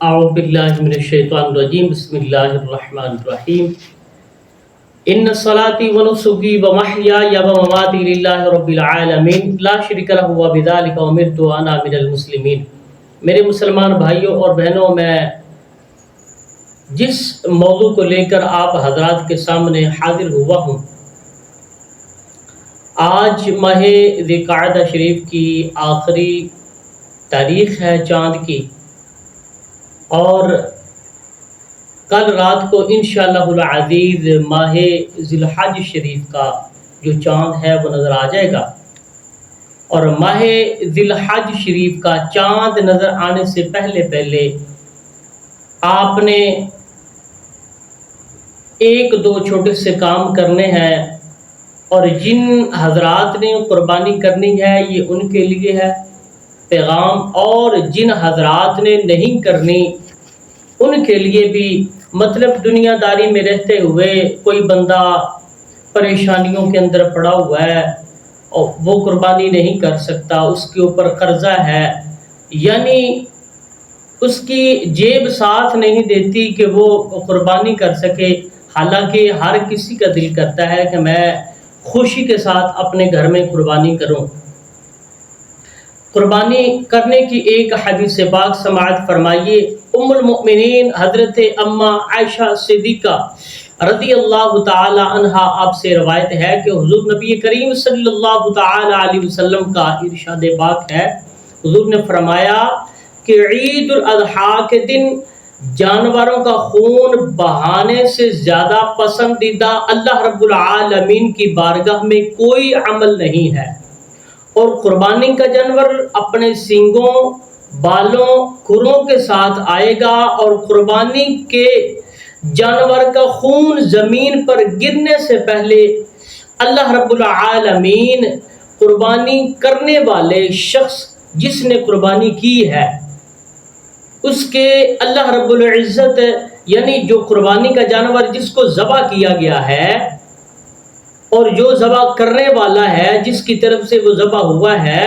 اعوذ باللہ من الشیطان الرجیم بسم اللہ الرحمن الرحیم ان صلاتی و نسکی و محیای و مماتی للہ رب العالمین لا شرک لہ وبذالک امرت وانا من المسلمین۔ میرے مسلمان بھائیوں اور بہنوں، میں جس موضوع کو لے کر آپ حضرات کے سامنے حاضر ہوا ہوں، آج ماہ ذی القعدہ شریف کی آخری تاریخ ہے چاند کی، اور کل رات کو انشاءاللہ العزیز ماہ ذی الحج شریف کا جو چاند ہے وہ نظر آ جائے گا، اور ماہ ذی الحج شریف کا چاند نظر آنے سے پہلے آپ نے ایک دو چھوٹے سے کام کرنے ہیں، اور جن حضرات نے قربانی کرنی ہے یہ ان کے لیے ہے پیغام، اور جن حضرات نے نہیں کرنی ان کے لیے بھی، مطلب دنیا داری میں رہتے ہوئے کوئی بندہ پریشانیوں کے اندر پڑا ہوا ہے اور وہ قربانی نہیں کر سکتا، اس کے اوپر قرضہ ہے، یعنی اس کی جیب ساتھ نہیں دیتی کہ وہ قربانی کر سکے، حالانکہ ہر کسی کا دل کرتا ہے کہ میں خوشی کے ساتھ اپنے گھر میں قربانی کروں۔ قربانی کرنے کی ایک حدیث پاک سماعت فرمائیے۔ ام المؤمنین حضرت اماں عائشہ صدیقہ رضی اللہ تعالی عنہا آپ سے روایت ہے کہ حضور نبی کریم صلی اللہ تعالی علیہ وسلم کا ارشاد پاک ہے، حضور نے فرمایا کہ عید الاضحیٰ کے دن جانوروں کا خون بہانے سے زیادہ پسندیدہ اللہ رب العالمین کی بارگاہ میں کوئی عمل نہیں ہے، اور قربانی کا جانور اپنے سینگوں، بالوں، کھروں کے ساتھ آئے گا، اور قربانی کے جانور کا خون زمین پر گرنے سے پہلے اللہ رب العالمین قربانی کرنے والے شخص جس نے قربانی کی ہے اس کے اللہ رب العزت، یعنی جو قربانی کا جانور جس کو ذبح کیا گیا ہے اور جو ذبح کرنے والا ہے جس کی طرف سے وہ ذبح ہوا ہے،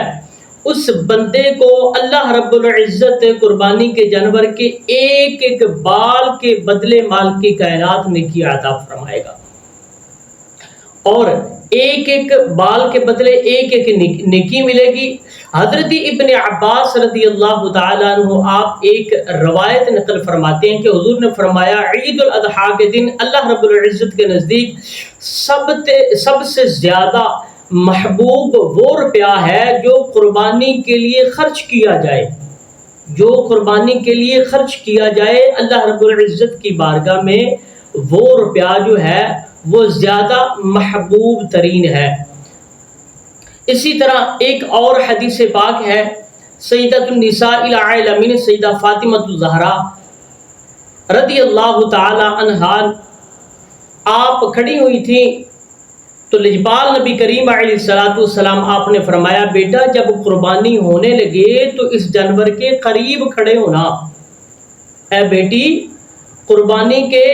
اس بندے کو اللہ رب العزت قربانی کے جانور کے ایک ایک بال کے بدلے مال کی کائنات نیکی عطا فرمائے گا، اور ایک ایک بال کے بدلے ایک ایک نیکی ملے گی۔ حضرت ابن عباس رضی اللہ تعالیٰ عنہ آپ ایک روایت نقل فرماتے ہیں کہ حضور نے فرمایا عید الاضحیٰ کے دن اللہ رب العزت کے نزدیک سب سے زیادہ محبوب وہ روپیہ ہے جو قربانی کے لیے خرچ کیا جائے، جو قربانی کے لیے خرچ کیا جائے اللہ رب العزت کی بارگاہ میں، وہ روپیہ جو ہے وہ زیادہ محبوب ترین ہے۔ اسی طرح ایک اور حدیث پاک ہے، سیدۃ النساء العالمین سیدہ فاطمہ الزہرا رضی اللہ تعالی عنہا آپ کھڑی ہوئی تھی تو لجپال نبی کریم علیہ السلام آپ نے فرمایا بیٹا جب قربانی ہونے لگے تو اس جانور کے قریب کھڑے ہونا، اے بیٹی قربانی کے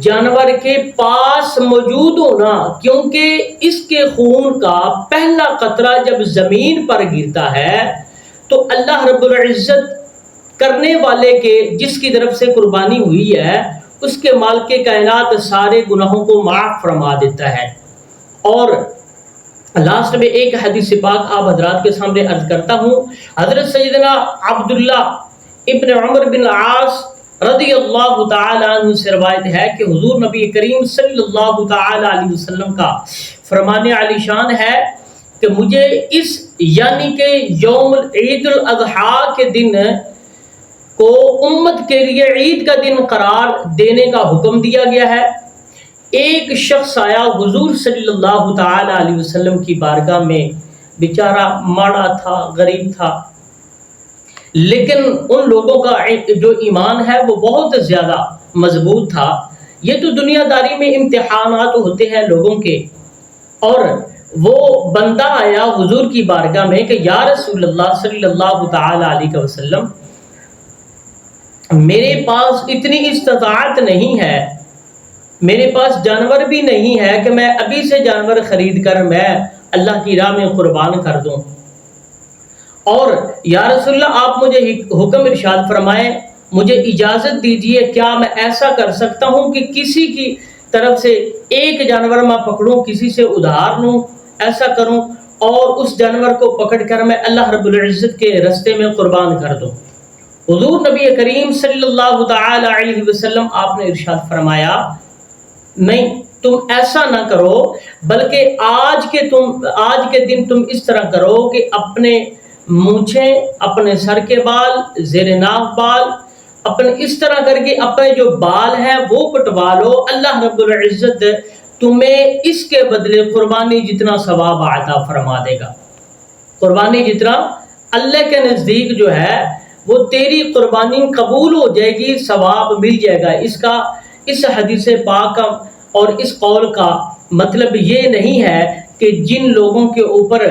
جانور کے پاس موجود ہونا، کیونکہ اس کے خون کا پہلا قطرہ جب زمین پر گرتا ہے تو اللہ رب العزت کرنے والے کے جس کی طرف سے قربانی ہوئی ہے اس کے مالک کائنات سارے گناہوں کو معاف فرما دیتا ہے۔ اور لاسٹ میں ایک حدیث پاک آپ حضرات کے سامنے عرض کرتا ہوں، حضرت سیدنا عبداللہ ابن عمر بن العاص رضی اللہ تعالی عنہ سے روایت ہے کہ حضور نبی کریم صلی اللہ تعالی علیہ وسلم کا فرمان علی شان ہے کہ مجھے اس یعنی کہ یوم عید الاضحیٰ کے دن کو امت کے لیے عید کا دن قرار دینے کا حکم دیا گیا ہے۔ ایک شخص آیا حضور صلی اللہ تعالی علیہ وسلم کی بارگاہ میں، بیچارہ ماڑا تھا، غریب تھا، لیکن ان لوگوں کا جو ایمان ہے وہ بہت زیادہ مضبوط تھا۔ یہ تو دنیا داری میں امتحانات ہوتے ہیں لوگوں کے، اور وہ بندہ آیا حضور کی بارگاہ میں کہ یا رسول اللہ صلی اللہ تعالی علیہ وسلم میرے پاس اتنی استطاعت نہیں ہے، میرے پاس جانور بھی نہیں ہے کہ میں ابھی سے جانور خرید کر میں اللہ کی راہ میں قربان کر دوں، اور یا رسول اللہ آپ مجھے حکم ارشاد فرمائیں مجھے اجازت دیجیے، کیا میں ایسا کر سکتا ہوں کہ کسی کی طرف سے ایک جانور میں پکڑوں، کسی سے ادھار لوں، ایسا کروں اور اس جانور کو پکڑ کر میں اللہ رب العزت کے راستے میں قربان کر دوں۔ حضور نبی کریم صلی اللہ تعالی علیہ وسلم آپ نے ارشاد فرمایا، نہیں تم ایسا نہ کرو، بلکہ آج کے دن تم اس طرح کرو کہ اپنے مونچھیں، اپنے سر کے بال، زیر ناف بال، اپنے اس طرح کر کے اپنے جو بال ہیں وہ کٹوا لو، اللہ رب العزت تمہیں اس کے بدلے قربانی جتنا ثواب عطا فرما دے گا۔ قربانی جتنا اللہ کے نزدیک جو ہے وہ تیری قربانی قبول ہو جائے گی، ثواب مل جائے گا۔ اس حدیث پاک اور اس قول کا مطلب یہ نہیں ہے کہ جن لوگوں کے اوپر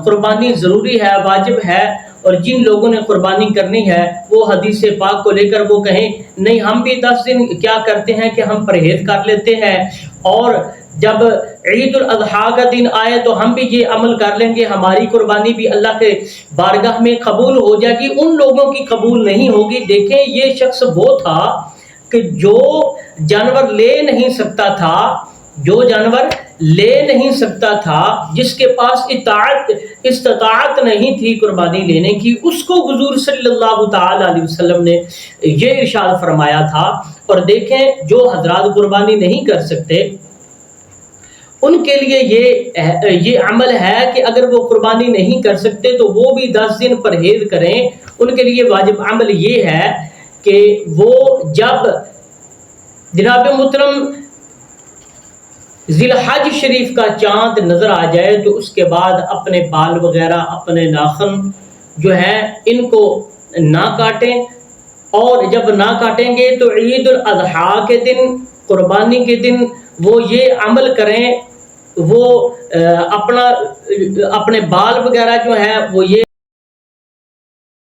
قربانی ضروری ہے، واجب ہے، اور جن لوگوں نے قربانی کرنی ہے وہ حدیث پاک کو لے کر وہ کہیں نہیں ہم بھی 10 دن کیا کرتے ہیں کہ ہم پرہیز کر لیتے ہیں، اور جب عید الاضحیٰ کا دن آئے تو ہم بھی یہ عمل کر لیں گے، ہماری قربانی بھی اللہ کے بارگاہ میں قبول ہو جائے گی۔ ان لوگوں کی قبول نہیں ہوگی۔ دیکھیں یہ شخص وہ تھا کہ جو جانور لے نہیں سکتا تھا، جس کے پاس استطاعت نہیں تھی قربانی لینے کی، اس کو حضور صلی اللہ تعالی علیہ وسلم نے یہ ارشاد فرمایا تھا۔ اور دیکھیں جو حضرات قربانی نہیں کر سکتے ان کے لیے یہ عمل ہے کہ اگر وہ قربانی نہیں کر سکتے تو وہ بھی 10 دن پرہیز کریں۔ ان کے لیے واجب عمل یہ ہے کہ وہ جب جناب محترم ذی الحج شریف کا چاند نظر آ جائے تو اس کے بعد اپنے بال وغیرہ، اپنے ناخن جو ہیں ان کو نہ کاٹیں، اور جب نہ کاٹیں گے تو عید الاضحیٰ کے دن، قربانی کے دن وہ یہ عمل کریں، وہ اپنے بال وغیرہ جو ہیں وہ یہ